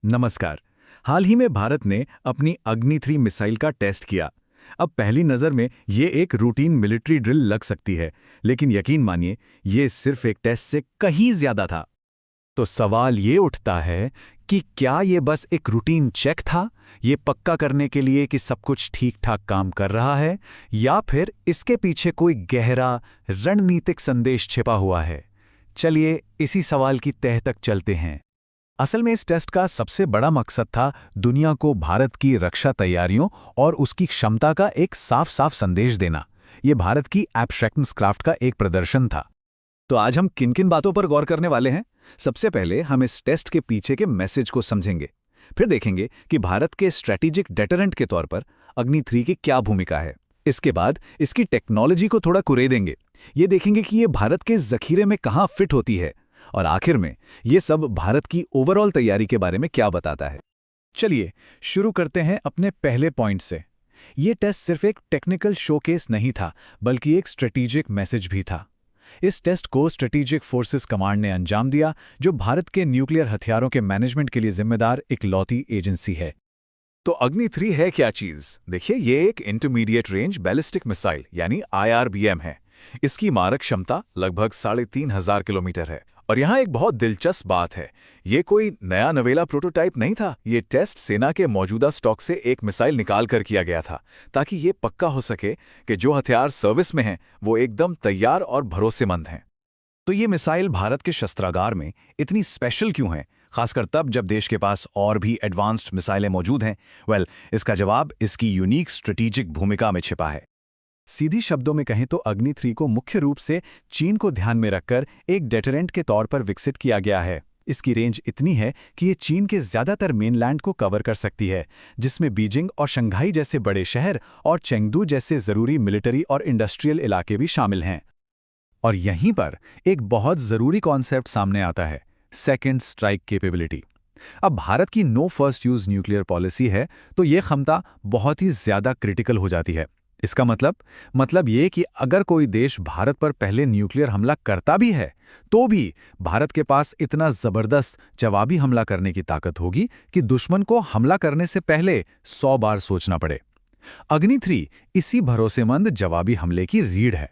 नमस्कार। हाल ही में भारत ने अपनी अग्नि 3 मिसाइल का टेस्ट किया। अब पहली नज़र में ये एक रूटीन मिलिट्री ड्रिल लग सकती है, लेकिन यकीन मानिए ये सिर्फ एक टेस्ट से कहीं ज्यादा था। तो सवाल ये उठता है कि क्या ये बस एक रूटीन चेक था, ये पक्का करने के लिए कि सब कुछ ठीक ठाक काम कर रहा है, या फिर इसके पीछे कोई गहरा रणनीतिक संदेश छिपा हुआ है। चलिए इसी सवाल की तह तक चलते हैं। असल में इस टेस्ट का सबसे बड़ा मकसद था दुनिया को भारत की रक्षा तैयारियों और उसकी क्षमता का एक साफ साफ संदेश देना। ये भारत की एब्स्ट्रैक्शन क्राफ्ट का एक प्रदर्शन था। तो आज हम किन किन बातों पर गौर करने वाले हैं? सबसे पहले हम इस टेस्ट के पीछे के मैसेज को समझेंगे। फिर देखेंगे कि भारत के स्ट्रैटेजिक डेटरेंट के तौर पर अग्नि 3 की क्या भूमिका है। इसके बाद इसकी टेक्नोलॉजी को थोड़ा कुरेदेंगे। ये देखेंगे कि ये भारत के जखीरे में कहाँ फिट होती है। और आखिर में ये सब भारत की ओवरऑल तैयारी के बारे में क्या बताता है। चलिए शुरू करते हैं अपने पहले पॉइंट से। ये टेस्ट सिर्फ एक टेक्निकल शोकेस नहीं था, बल्कि एक स्ट्रेटेजिक मैसेज भी था। इस टेस्ट को स्ट्रेटेजिक फोर्सेस कमांड ने अंजाम दिया, जो भारत के न्यूक्लियर हथियारों के मैनेजमेंट के लिए जिम्मेदार इकलौती एजेंसी है। तो अग्नि 3 है क्या चीज? देखिए, ये एक इंटरमीडिएट रेंज बैलिस्टिक मिसाइल यानी IRBM है। इसकी मारक क्षमता लगभग 3,500 किलोमीटर है। और यहाँ एक बहुत दिलचस्प बात है, ये कोई नया नवेला प्रोटोटाइप नहीं था। ये टेस्ट सेना के मौजूदा स्टॉक से एक मिसाइल निकाल कर किया गया था, ताकि ये पक्का हो सके कि जो हथियार सर्विस में हैं वो एकदम तैयार और भरोसेमंद हैं। तो ये मिसाइल भारत के शस्त्रागार में इतनी स्पेशल क्यों है, खासकर तब जब देश के पास और भी एडवांस्ड मिसाइलें मौजूद हैं? इसका जवाब इसकी यूनिक स्ट्रेटेजिक भूमिका में छिपा है। सीधी शब्दों में कहें तो अग्नि 3 को मुख्य रूप से चीन को ध्यान में रखकर एक डेटरेंट के तौर पर विकसित किया गया है। इसकी रेंज इतनी है कि ये चीन के ज्यादातर मेनलैंड को कवर कर सकती है, जिसमें बीजिंग और शंघाई जैसे बड़े शहर और चेंगडू जैसे जरूरी मिलिट्री और इंडस्ट्रियल इलाके भी शामिल हैं। और यहीं पर एक बहुत जरूरी कॉन्सेप्ट सामने आता है, सेकेंड स्ट्राइक कैपेबिलिटी। अब भारत की no first use nuclear policy है, तो ये क्षमता बहुत ही ज्यादा क्रिटिकल हो जाती है। इसका मतलब ये कि अगर कोई देश भारत पर पहले न्यूक्लियर हमला करता भी है, तो भी भारत के पास इतना जबरदस्त जवाबी हमला करने की ताकत होगी कि दुश्मन को हमला करने से पहले 100 बार सोचना पड़े। अग्नि 3 इसी भरोसेमंद जवाबी हमले की रीढ़ है।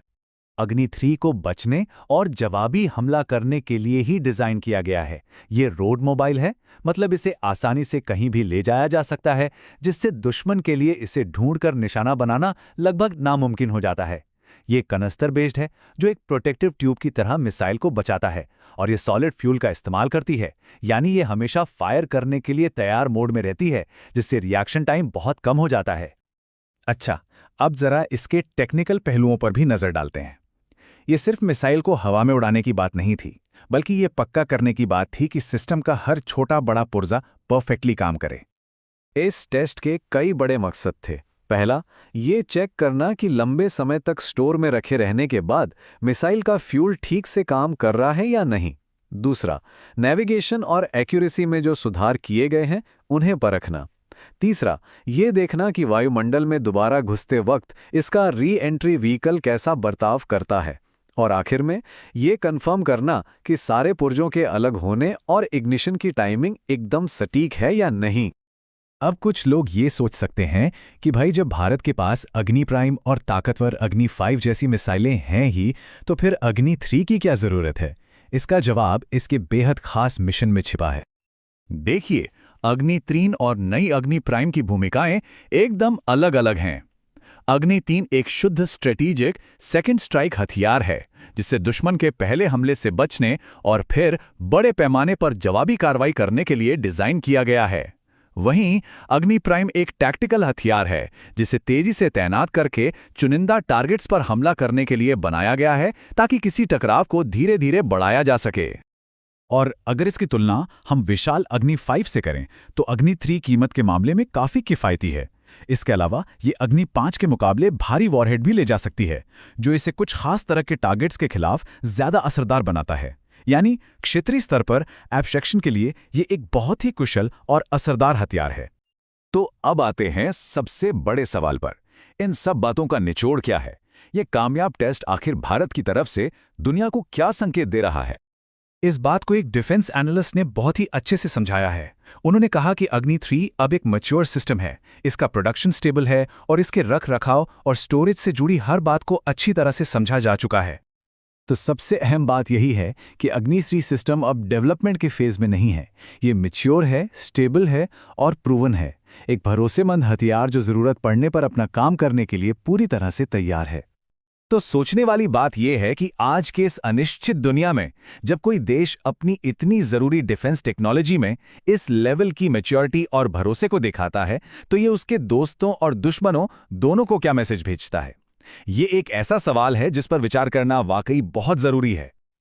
अग्नि 3 को बचने और जवाबी हमला करने के लिए ही डिजाइन किया गया है। ये रोड मोबाइल है, मतलब इसे आसानी से कहीं भी ले जाया जा सकता है, जिससे दुश्मन के लिए इसे ढूंढकर निशाना बनाना लगभग नामुमकिन हो जाता है। ये कनस्तर बेस्ड है, जो एक प्रोटेक्टिव ट्यूब की तरह मिसाइल को बचाता है, और ये सॉलिड फ्यूल का इस्तेमाल करती है, यानी ये हमेशा फायर करने के लिए तैयार मोड में रहती है, जिससे रिएक्शन टाइम बहुत कम हो जाता है। अच्छा, अब जरा इसके टेक्निकल पहलुओं पर भी नजर डालते हैं। ये सिर्फ मिसाइल को हवा में उड़ाने की बात नहीं थी, बल्कि ये पक्का करने की बात थी कि सिस्टम का हर छोटा बड़ा पुर्जा परफेक्टली काम करे। इस टेस्ट के कई बड़े मकसद थे। पहला, ये चेक करना कि लंबे समय तक स्टोर में रखे रहने के बाद मिसाइल का फ्यूल ठीक से काम कर रहा है या नहीं। दूसरा, नेविगेशन और एक्यूरेसी में जो सुधार किए गए हैं उन्हें परखना। तीसरा, ये देखना कि वायुमंडल में दोबारा घुसते वक्त इसका री एंट्री व्हीकल कैसा बर्ताव करता है। और आखिर में ये कंफर्म करना कि सारे पुर्जों के अलग होने और इग्निशन की टाइमिंग एकदम सटीक है या नहीं। अब कुछ लोग ये सोच सकते हैं कि भाई, जब भारत के पास अग्नि प्राइम और ताकतवर अग्नि 5 जैसी मिसाइलें हैं ही, तो फिर अग्नि 3 की क्या जरूरत है? इसका जवाब इसके बेहद खास मिशन में छिपा है। देखिए, अग्नि 3 और नई अग्नि प्राइम की भूमिकाएं एकदम अलग अलग हैं। अग्नि 3 एक शुद्ध स्ट्रेटेजिक सेकंड स्ट्राइक हथियार है, जिसे दुश्मन के पहले हमले से बचने और फिर बड़े पैमाने पर जवाबी कार्रवाई करने के लिए डिजाइन किया गया है। वहीं अग्नि प्राइम एक टैक्टिकल हथियार है, जिसे तेजी से तैनात करके चुनिंदा टारगेट्स पर हमला करने के लिए बनाया गया है, ताकि किसी टकराव को धीरे धीरे बढ़ाया जा सके। और अगर इसकी तुलना हम विशाल अग्नि 5 से करें, तो अग्नि 3 कीमत के मामले में काफी किफायती है। इसके अलावा ये अग्नि 5 के मुकाबले भारी वॉरहेड भी ले जा सकती है, जो इसे कुछ खास तरह के टारगेट्स के खिलाफ ज्यादा असरदार बनाता है। यानी क्षेत्रीय स्तर पर एब्स्ट्रैक्शन के लिए ये एक बहुत ही कुशल और असरदार हथियार है। तो अब आते हैं सबसे बड़े सवाल पर। इन सब बातों का निचोड़ क्या है? ये कामयाब टेस्ट आखिर भारत की तरफ से दुनिया को क्या संकेत दे रहा है? इस बात को एक डिफेंस एनालिस्ट ने बहुत ही अच्छे से समझाया है। उन्होंने कहा कि अग्नि 3 अब एक मैच्योर सिस्टम है, इसका प्रोडक्शन स्टेबल है और इसके रख रखाव और स्टोरेज से जुड़ी हर बात को अच्छी तरह से समझा जा चुका है। तो सबसे अहम बात यही है कि अग्नि 3 सिस्टम अब डेवलपमेंट के फेज में नहीं है। ये मैच्योर है, स्टेबल है और प्रूवन है। एक भरोसेमंद हथियार जो जरूरत पड़ने पर अपना काम करने के लिए पूरी तरह से तैयार है। तो सोचने वाली बात यह है कि आज के इस अनिश्चित दुनिया में जब कोई देश अपनी इतनी जरूरी डिफेंस टेक्नोलॉजी में इस लेवल की मैच्योरिटी और भरोसे को दिखाता है, तो ये उसके दोस्तों और दुश्मनों दोनों को क्या मैसेज भेजता है? ये एक ऐसा सवाल है जिस पर विचार करना वाकई बहुत जरूरी है।